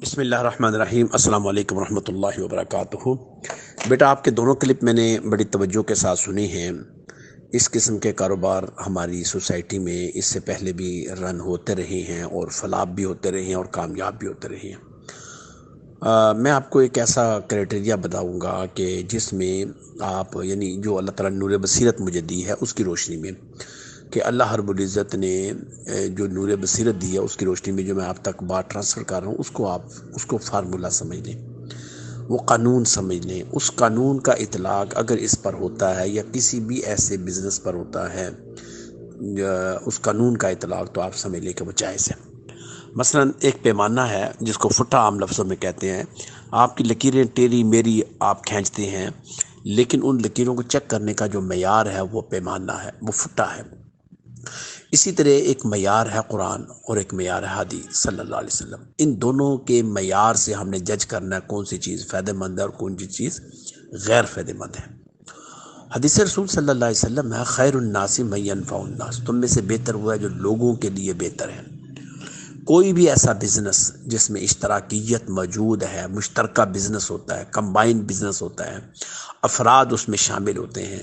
بسم اللہ الرحمن الرحیم۔ السلام علیکم ورحمۃ اللہ وبرکاتہ۔ بیٹا، آپ کے دونوں کلپ میں نے بڑی توجہ کے ساتھ سنی ہیں۔ اس قسم کے کاروبار ہماری سوسائٹی میں اس سے پہلے بھی رن ہوتے رہے ہیں اور فلاح بھی ہوتے رہے ہیں اور کامیاب بھی ہوتے رہے ہیں۔ میں آپ کو ایک ایسا کرائٹیریا بتاؤں گا کہ جس میں آپ یعنی جو اللہ تعالیٰ نے نور بصیرت مجھے دی ہے اس کی روشنی میں، کہ اللہ رب العزت نے جو نور بصیرت دی ہے اس کی روشنی میں جو میں آپ تک بات ٹرانسفر کر رہا ہوں، اس کو آپ اس کو فارمولا سمجھ لیں، وہ قانون سمجھ لیں۔ اس قانون کا اطلاق اگر اس پر ہوتا ہے یا کسی بھی ایسے بزنس پر ہوتا ہے، اس قانون کا اطلاق تو آپ سمجھ لیں کہ وہ جائز ہے۔ مثلا ایک پیمانہ ہے جس کو فٹا عام لفظوں میں کہتے ہیں۔ آپ کی لکیریں تیری میری آپ کھینچتے ہیں، لیکن ان لکیروں کو چیک کرنے کا جو معیار ہے وہ پیمانہ ہے، وہ فٹا ہے۔ اسی طرح ایک معیار ہے قرآن اور ایک معیار ہے حدیث صلی اللہ علیہ وسلم۔ ان دونوں کے معیار سے ہم نے جج کرنا ہے کون سی چیز فائدہ مند ہے اور کون سی چیز غیر فائدہ مند ہے۔ حدیث رسول صلی اللہ علیہ وسلم ہے، خیر الناس من ینفع الناس، تم میں سے بہتر وہ ہے جو لوگوں کے لیے بہتر ہے۔ کوئی بھی ایسا بزنس جس میں اشتراکیت موجود ہے، مشترکہ بزنس ہوتا ہے، کمبائن بزنس ہوتا ہے، افراد اس میں شامل ہوتے ہیں،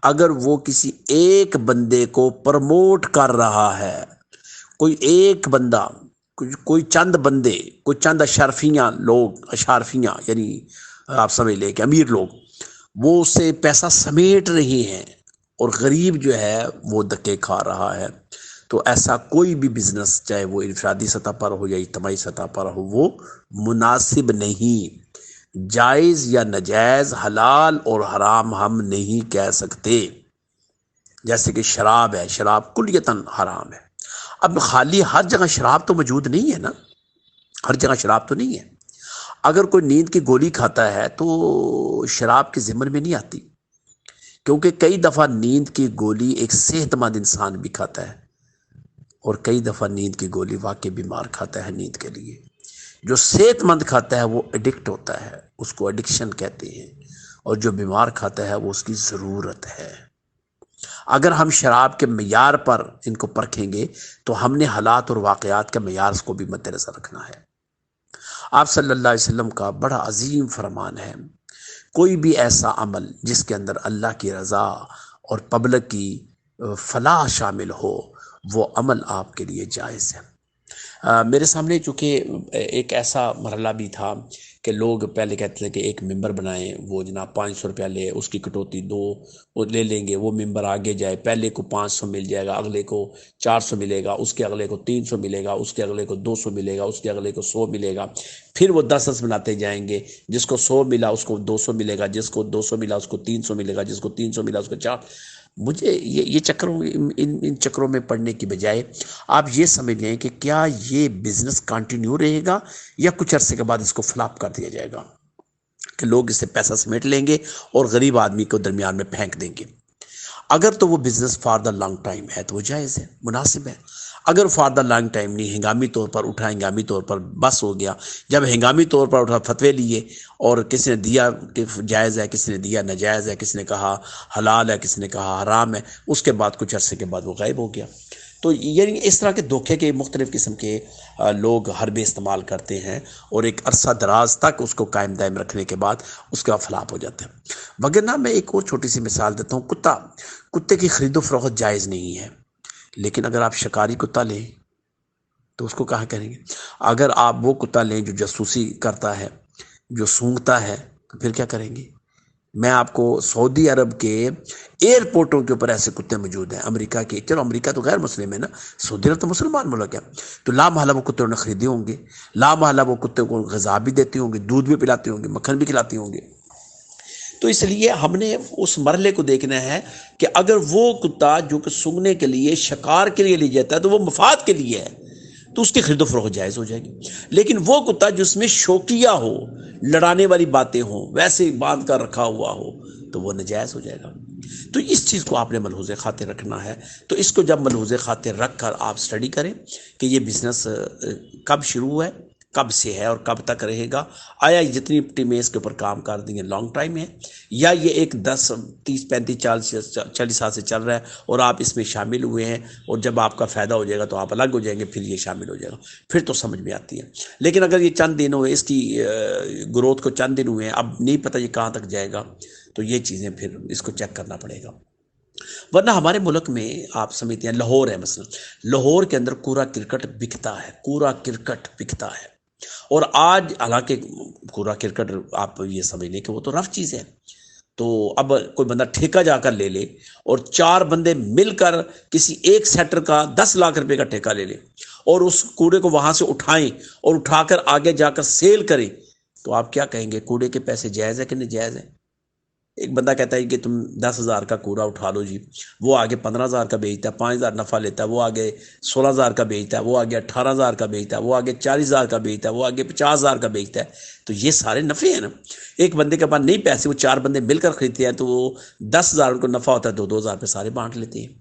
اگر وہ کسی ایک بندے کو پروموٹ کر رہا ہے، کوئی ایک بندہ، کوئی چند بندے، کوئی چند اشارفیاں یعنی آپ سمجھ لیں کہ امیر لوگ، وہ اس سے پیسہ سمیٹ رہے ہیں اور غریب جو ہے وہ دھکے کھا رہا ہے، تو ایسا کوئی بھی بزنس چاہے وہ انفرادی سطح پر ہو یا اجتماعی سطح پر ہو، وہ مناسب نہیں۔ جائز یا ناجائز، حلال اور حرام ہم نہیں کہہ سکتے۔ جیسے کہ شراب ہے، شراب کلیتاً حرام ہے۔ اب خالی ہر جگہ شراب تو موجود نہیں ہے نا، ہر جگہ شراب تو نہیں ہے۔ اگر کوئی نیند کی گولی کھاتا ہے تو شراب کے ضمن میں نہیں آتی، کیونکہ کئی دفعہ نیند کی گولی ایک صحت مند انسان بھی کھاتا ہے اور کئی دفعہ نیند کی گولی واقعی بیمار کھاتا ہے نیند کے لیے۔ جو صحت مند کھاتا ہے وہ ایڈکٹ ہوتا ہے، اس کو ایڈکشن کہتے ہیں، اور جو بیمار کھاتا ہے وہ اس کی ضرورت ہے۔ اگر ہم شراب کے معیار پر ان کو پرکھیں گے تو ہم نے حالات اور واقعات کے معیار کو بھی مد نظر رکھنا ہے۔ آپ صلی اللہ علیہ وسلم کا بڑا عظیم فرمان ہے، کوئی بھی ایسا عمل جس کے اندر اللہ کی رضا اور پبلک کی فلاح شامل ہو، وہ عمل آپ کے لیے جائز ہے۔ میرے سامنے چونکہ ایک ایسا مرحلہ بھی تھا کہ لوگ پہلے کہتے تھے کہ ایک ممبر بنائیں، وہ جناب 500 روپیہ لے، اس کی کٹوتی دو وہ لے لیں گے، وہ ممبر آگے جائے، پہلے کو 500 مل جائے گا، اگلے کو 400 ملے گا، اس کے اگلے کو 300 ملے گا، اس کے اگلے کو 200 ملے گا، اس کے اگلے کو 100 ملے گا، پھر وہ 10 بناتے جائیں گے، جس کو 100 ملا اس کو 200 ملے گا، جس کو 200 ملا اس کو 300 ملے گا، جس کو 300 ملا اس کو 4۔ مجھے یہ چکروں ان چکروں میں پڑنے کی بجائے آپ یہ سمجھ لیں کہ کیا یہ بزنس کنٹینیو رہے گا یا کچھ عرصے کے بعد اس کو فلاپ کر دیا جائے گا کہ لوگ اس سے پیسہ سمیٹ لیں گے اور غریب آدمی کو درمیان میں پھینک دیں گے۔ اگر تو وہ business for the long time ہے تو وہ جائز ہے، مناسب ہے۔ اگر فار دا لانگ ٹائم نہیں، ہنگامی طور پر اٹھا، ہنگامی طور پر بس ہو گیا، جب ہنگامی طور پر اٹھا فتوے لیے اور کسی نے دیا کہ جائز ہے، کسی نے دیا ناجائز ہے، کسی نے کہا حلال ہے، کسی نے کہا حرام ہے، اس کے بعد کچھ عرصے کے بعد وہ غائب ہو گیا۔ تو یعنی اس طرح کے دھوکے کے مختلف قسم کے لوگ حربے استعمال کرتے ہیں اور ایک عرصہ دراز تک اس کو قائم دائم رکھنے کے بعد اس کے بعد فلاپ ہو جاتے ہیں۔ وگرنہ میں ایک اور چھوٹی سی مثال دیتا ہوں، کتے کی خرید و فروخت جائز نہیں ہے، لیکن اگر آپ شکاری کتا لیں تو اس کو کہاں کریں گے؟ اگر آپ وہ کتا لیں جو جاسوسی کرتا ہے، جو سونگھتا ہے، تو پھر کیا کریں گے؟ میں آپ کو سعودی عرب کے ایئرپورٹوں کے اوپر ایسے کتے موجود ہیں، امریکہ کے، چلو امریکہ تو غیر مسلم ہے نا، سعودی عرب تو مسلمان ملک ہے، تو لامحالہ وہ کتے انہوں نے خریدے ہوں گے، لامحالہ وہ کتے کو غذا بھی دیتے ہوں گے، دودھ بھی پلاتے ہوں گے، مکھن بھی کھلاتے ہوں گے۔ تو اس لیے ہم نے اس مرحلے کو دیکھنا ہے کہ اگر وہ کتا جو کہ سونگھنے کے لیے، شکار کے لیے لے جاتا ہے تو وہ مفاد کے لیے ہے، تو اس کی خرید و فروخت جائز ہو جائے گی۔ لیکن وہ کتا جس میں شوقیہ ہو، لڑانے والی باتیں ہوں، ویسے ہی باندھ کر رکھا ہوا ہو، تو وہ ناجائز ہو جائے گا۔ تو اس چیز کو آپ نے ملحوظ خاطر رکھنا ہے۔ تو اس کو جب ملحوظ خاطر رکھ کر آپ سٹڈی کریں کہ یہ بزنس کب شروع ہے، کب سے ہے اور کب تک رہے گا؟ آیا جتنی ٹیمیں اس کے اوپر کام کر دیں گے لانگ ٹائم ہے، یا یہ ایک 10 30 35 40 سال سے چل رہا ہے اور آپ اس میں شامل ہوئے ہیں، اور جب آپ کا فائدہ ہو جائے گا تو آپ الگ ہو جائیں گے، پھر یہ شامل ہو جائے گا، پھر تو سمجھ میں آتی ہے۔ لیکن اگر یہ چند دن ہوئے، اس کی گروتھ کو چند دن ہوئے ہیں، اب نہیں پتہ یہ کہاں تک جائے گا، تو یہ چیزیں پھر اس کو چیک کرنا پڑے گا۔ ورنہ ہمارے ملک میں آپ سمجھتے ہیں لاہور ہے مثلا، لاہور کے اندر کوڑا کرکٹ بکتا ہے، کوڑا کرکٹ بکتا ہے، اور آج حالانکہ کوڑا کرکٹ آپ یہ سمجھ لیں کہ وہ تو رف چیز ہے، تو اب کوئی بندہ ٹھیکہ جا کر لے لے اور 4 بندے مل کر کسی ایک سیکٹر کا 10 لاکھ روپے کا ٹھیکہ لے لے اور اس کوڑے کو وہاں سے اٹھائیں اور اٹھا کر آگے جا کر سیل کریں، تو آپ کیا کہیں گے؟ کوڑے کے پیسے جائز ہے کہ نہیں جائز ہے؟ ایک بندہ کہتا ہے کہ تم 10,000 کا کوڑا اٹھا لو جی، وہ آگے 15,000 کا بیچتا ہے، 5,000 نفع لیتا ہے، وہ آگے 16,000 کا بیچتا ہے، وہ آگے 18,000 کا بیچتا ہے، وہ آگے 40,000 کا بیچتا ہے، وہ آگے 50,000 کا بیچتا ہے، تو یہ سارے نفع ہیں نا۔ ایک بندے کے پاس نہیں پیسے، وہ 4 بندے مل کر خریدتے ہیں، تو وہ 10,000 کو نفع ہوتا ہے، 2,000 پہ سارے بانٹ لیتے ہیں۔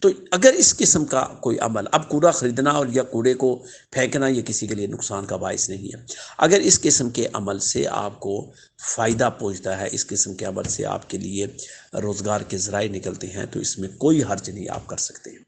تو اگر اس قسم کا کوئی عمل، اب کوڑا خریدنا اور یا کوڑے کو پھینکنا یہ کسی کے لیے نقصان کا باعث نہیں ہے، اگر اس قسم کے عمل سے آپ کو فائدہ پہنچتا ہے، اس قسم کے عمل سے آپ کے لیے روزگار کے ذرائع نکلتے ہیں، تو اس میں کوئی حرج نہیں، آپ کر سکتے ہیں۔